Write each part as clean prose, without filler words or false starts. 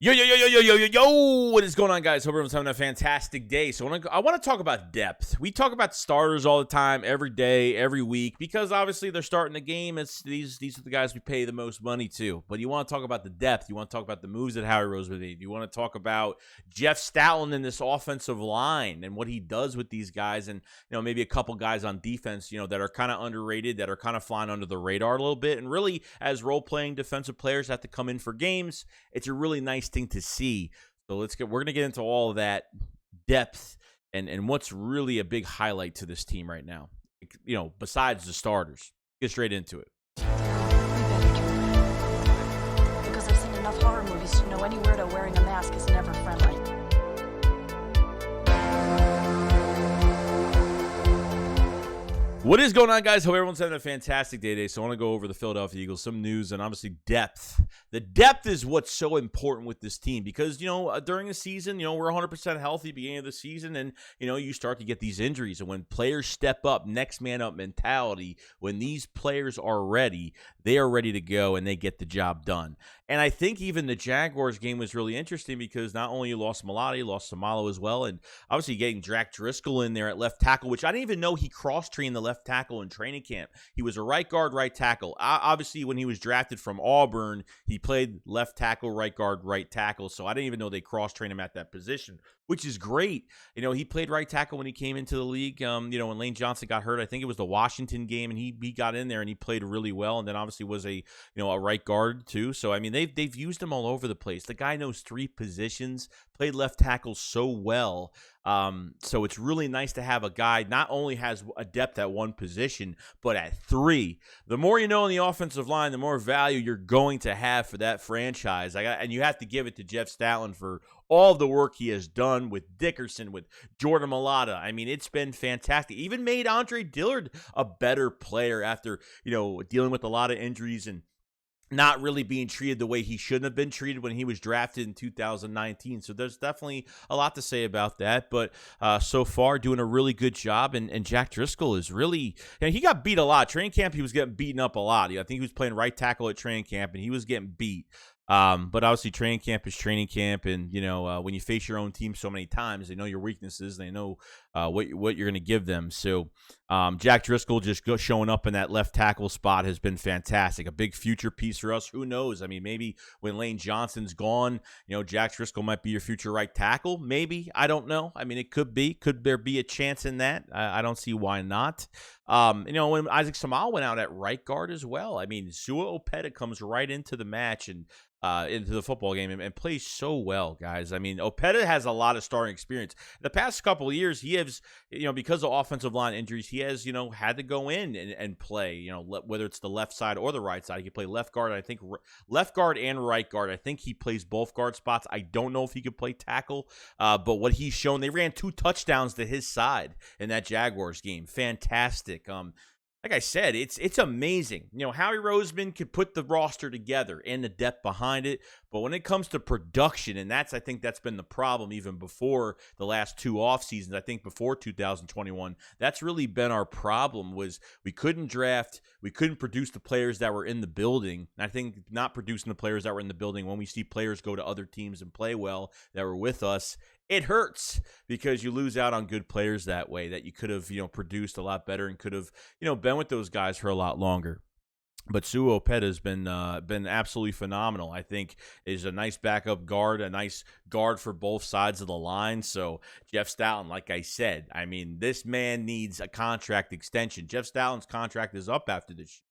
Yo, what is going on, guys? Hope everyone's having a fantastic day. So I want to talk about depth. We talk about starters all the time, every day, every week, because obviously they're starting the game. These are the guys we pay the most money to. But you want to talk about the depth. You want to talk about the moves that Howie Roseman made. You want to talk about Jeff Stoutland in this offensive line and what he does with these guys, and maybe a couple guys on defense, that are kind of underrated, that are kind of flying under the radar a little bit. And really, as role-playing defensive players have to come in for games, it's a really nice thing to see. So we're gonna get into all of that depth and what's really a big highlight to this team right now, besides the starters. Get straight into it. Because I've seen enough horror movies to know any weirdo wearing a mask is never friendly. What is going on, guys? Hope everyone's having a fantastic day today. So I want to go over the Philadelphia Eagles, some news, and obviously depth. The depth is what's so important with this team because, during the season, we're 100% healthy beginning of the season, and, you start to get these injuries. And when players step up, next man up mentality, when these players are ready, they are ready to go, and they get the job done. And I think even the Jaguars game was really interesting because not only you lost Malata, you lost Samalo as well, and obviously getting Jack Driscoll in there at left tackle, which I didn't even know he cross-trained the left tackle in training camp. He was a right guard, right tackle. Obviously, when he was drafted from Auburn, he played left tackle, right guard, right tackle, so I didn't even know they cross-trained him at that position, which is great. He played right tackle when he came into the league. When Lane Johnson got hurt, I think it was the Washington game, and he got in there and he played really well, and then obviously was a right guard too. So I mean, they've used him all over the place. The guy knows three positions, played left tackle so well. So it's really nice to have a guy not only has a depth at one position, but at three. The more you know in the offensive line, the more value you're going to have for that franchise. And you have to give it to Jeff Stoutland for all the work he has done with Dickerson, with Jordan Mailata. I mean, it's been fantastic. Even made Andre Dillard a better player after, dealing with a lot of injuries and not really being treated the way he shouldn't have been treated when he was drafted in 2019. So there's definitely a lot to say about that. But so far, doing a really good job. And Jack Driscoll is really, he got beat a lot. Training camp, he was getting beaten up a lot. I think he was playing right tackle at training camp, and he was getting beat. But obviously training camp is training camp, and when you face your own team so many times, they know your weaknesses, they know what you're going to give them. So Jack Driscoll just showing up in that left tackle spot has been fantastic. A big future piece for us. Who knows? I mean, maybe when Lane Johnson's gone, Jack Driscoll might be your future right tackle. Maybe, I don't know. I mean, it could be. Could there be a chance in that? I don't see why not. When Isaac Samalo went out at right guard as well. I mean, Sua Opeta comes right into the match and into the football game and plays so well, guys. I mean, Opeta has a lot of starting experience. The past couple of years, he has, because of offensive line injuries, he has, had to go in and play, whether it's the left side or the right side. He can play left guard, I think left guard and right guard. I think he plays both guard spots. I don't know if he could play tackle, but what he's shown, they ran 2 touchdowns to his side in that Jaguars game. Fantastic. Like I said, it's amazing. Howie Roseman could put the roster together and the depth behind it, but when it comes to production, and I think that's been the problem even before the last 2 off seasons. I think before 2021, that's really been our problem, was we couldn't draft, we couldn't produce the players that were in the building. And I think not producing the players that were in the building, when we see players go to other teams and play well that were with us, it hurts because you lose out on good players that way that you could have, produced a lot better and could have, been with those guys for a lot longer. But Sua Opeta has been absolutely phenomenal. I think is a nice backup guard, a nice guard for both sides of the line. So Jeff Stoutland, like I said, I mean, this man needs a contract extension. Jeff Stoutland's contract is up after this year.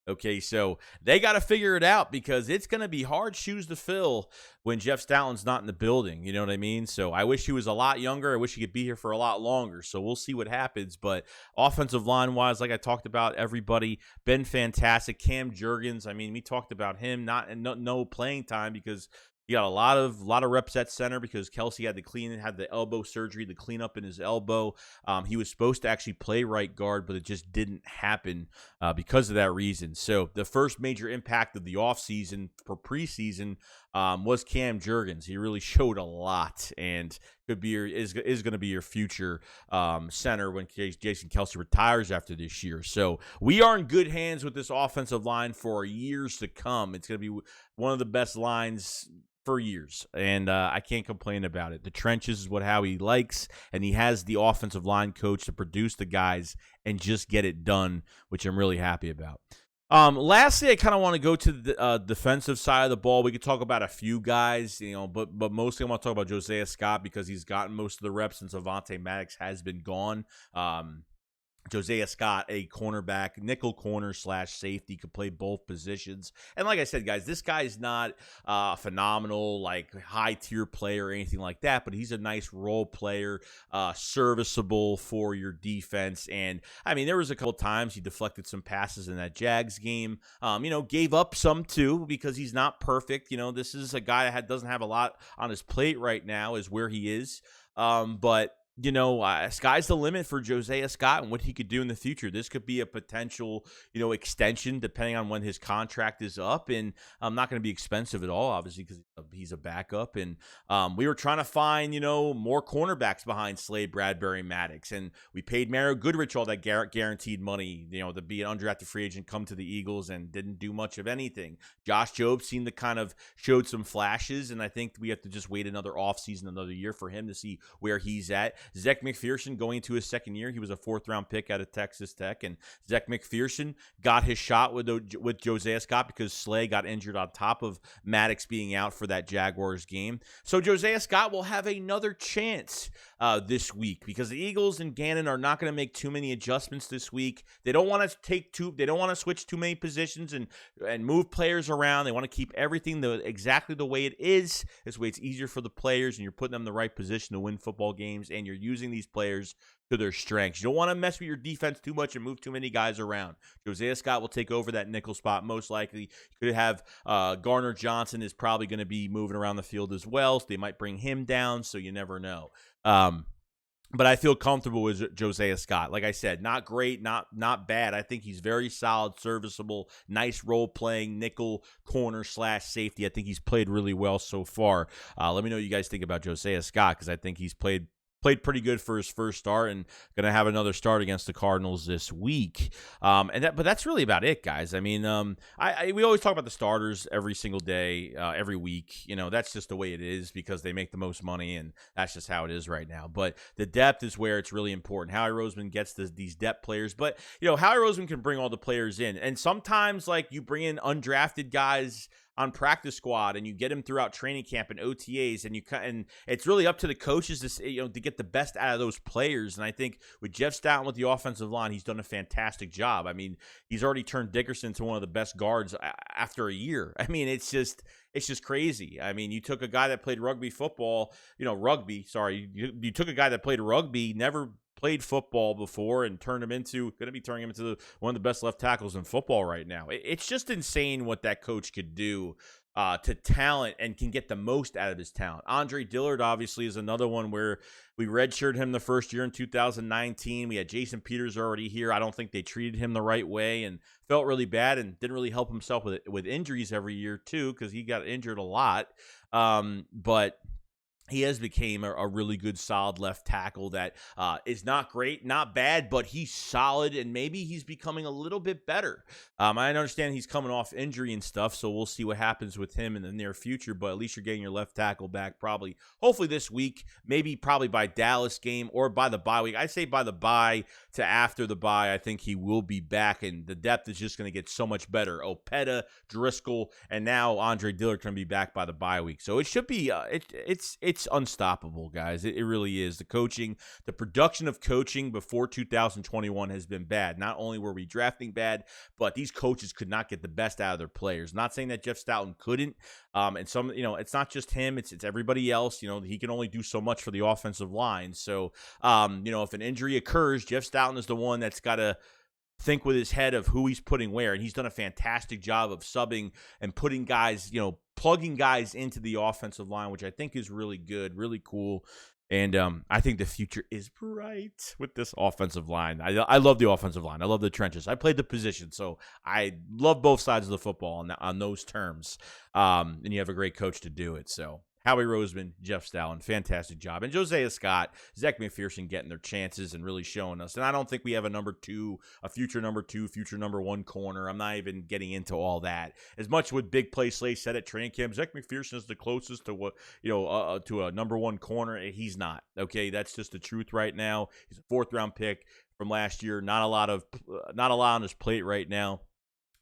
Okay, so they got to figure it out because it's going to be hard shoes to fill when Jeff Stoutland's not in the building. You know what I mean? So I wish he was a lot younger. I wish he could be here for a lot longer. So we'll see what happens. But offensive line-wise, like I talked about, everybody been fantastic. Cam Jurgens, I mean, we talked about him, no playing time because he got a lot of reps at center because Kelsey had the elbow surgery, the cleanup in his elbow. He was supposed to actually play right guard, but it just didn't happen because of that reason. So the first major impact of the offseason for preseason was Cam Jurgens. He really showed a lot and could be is going to be your future center when Jason Kelce retires after this year. So we are in good hands with this offensive line for years to come. It's going to be one of the best lines for years, and I can't complain about it. The trenches is what Howie likes, and he has the offensive line coach to produce the guys and just get it done, which I'm really happy about. Lastly, I kind of want to go to the defensive side of the ball. We could talk about a few guys, but mostly I want to talk about Josiah Scott because he's gotten most of the reps since Avonte Maddox has been gone. Josiah Scott, a cornerback, nickel corner / safety, could play both positions. And like I said, guys, this guy is not a phenomenal, like high tier player or anything like that, but he's a nice role player, serviceable for your defense. And I mean, there was a couple times he deflected some passes in that Jags game, gave up some too because he's not perfect. This is a guy that doesn't have a lot on his plate right now is where he is. But sky's the limit for Josiah Scott and what he could do in the future. This could be a potential, extension depending on when his contract is up, and not going to be expensive at all, obviously, because he's a backup. And we were trying to find, more cornerbacks behind Slade, Bradbury, Maddox, and we paid Mario Goodrich all that guaranteed money, to be an undrafted free agent, come to the Eagles, and didn't do much of anything. Josh Jobe seemed to kind of showed some flashes, and I think we have to just wait another offseason, another year for him to see where he's at. Zech McPherson going into his second year. He was a 4th-round pick out of Texas Tech, and Zech McPherson got his shot with Josiah Scott because Slay got injured on top of Maddox being out for that Jaguars game. So Josiah Scott will have another chance this week because the Eagles and Gannon are not going to make too many adjustments this week. They don't want to They don't want to switch too many positions and move players around. They want to keep everything exactly the way it is. This way, it's easier for the players, and you're putting them in the right position to win football games, and you're using these players to their strengths. You don't want to mess with your defense too much and move too many guys around. Josiah Scott will take over that nickel spot most likely. You could have Garner Johnson is probably going to be moving around the field as well, so they might bring him down, so you never know. But I feel comfortable with Josiah Scott. Like I said, not great, not bad. I think he's very solid, serviceable, nice role-playing nickel corner / safety. I think he's played really well so far. Let me know what you guys think about Josiah Scott because I think he's played pretty good for his first start and going to have another start against the Cardinals this week. But that's really about it, guys. I mean, we always talk about the starters every single day, every week. That's just the way it is because they make the most money, and that's just how it is right now. But the depth is where it's really important. Howie Roseman gets these depth players, but Howie Roseman can bring all the players in, and sometimes like you bring in undrafted guys on practice squad and you get him throughout training camp and OTAs, and it's really up to the coaches to get the best out of those players. And I think with Jeff Stoutland with the offensive line, he's done a fantastic job. I mean, he's already turned Dickerson to one of the best guards after a year. I mean, it's just crazy. I mean, you took a guy that played you took a guy that played rugby, never played football before, and turning him into one of the best left tackles in football right now. It's just insane what that coach could do to talent and can get the most out of his talent. Andre Dillard obviously is another one where we redshirted him the first year in 2019. We had Jason Peters already here. I don't think they treated him the right way and felt really bad and didn't really help himself with injuries every year too because he got injured a lot. But he has became a really good, solid left tackle that is not great, not bad, but he's solid, and maybe he's becoming a little bit better. I understand he's coming off injury and stuff, so we'll see what happens with him in the near future, but at least you're getting your left tackle back hopefully this week, probably by Dallas game or by the bye week. I'd say by the bye to after the bye, I think he will be back, and the depth is just going to get so much better. Opeta, Driscoll, and now Andre Dillard going to be back by the bye week. So it should be it's unstoppable, guys. It really is. The production of coaching before 2021 has been bad. Not only were we drafting bad, but these coaches could not get the best out of their players. Not saying that Jeff Stoutland couldn't. And some, it's not just him. It's everybody else. He can only do so much for the offensive line. So, if an injury occurs, Jeff Stoutland is the one that's got to think with his head of who he's putting where, and he's done a fantastic job of subbing and putting guys, plugging guys into the offensive line, which I think is really good, really cool. And I think the future is bright with this offensive line. I love the offensive line. I love the trenches. I played the position, so I love both sides of the football on those terms. And you have a great coach to do it. So Howie Roseman, Jeff Stoutland, fantastic job. And Josiah Scott, Zach McPherson getting their chances and really showing us. And I don't think we have a future number one corner. I'm not even getting into all that. As much with Big Play Slay said at training camp, Zach McPherson is the closest to what, to a number one corner. He's not. Okay, that's just the truth right now. He's a 4th-round pick from last year. Not a lot on his plate right now.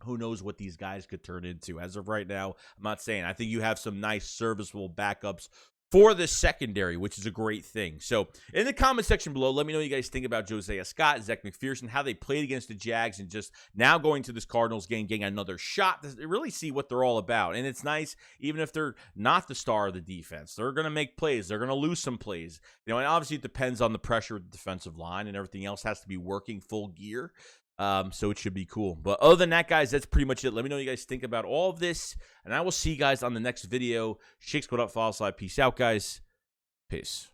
Who knows what these guys could turn into? As of right now, I'm not saying. I think you have some nice, serviceable backups for the secondary, which is a great thing. So in the comment section below, let me know what you guys think about Josiah Scott, Zach McPherson, how they played against the Jags, and just now going to this Cardinals game, getting another shot to really see what they're all about. And it's nice, even if they're not the star of the defense. They're going to make plays. They're going to lose some plays. And obviously it depends on the pressure of the defensive line, and everything else has to be working full gear. So it should be cool. But other than that, guys, that's pretty much it. Let me know what you guys think about all of this, and I will see you guys on the next video. SHAKESQUAD up, follow slide. Peace out, guys. Peace.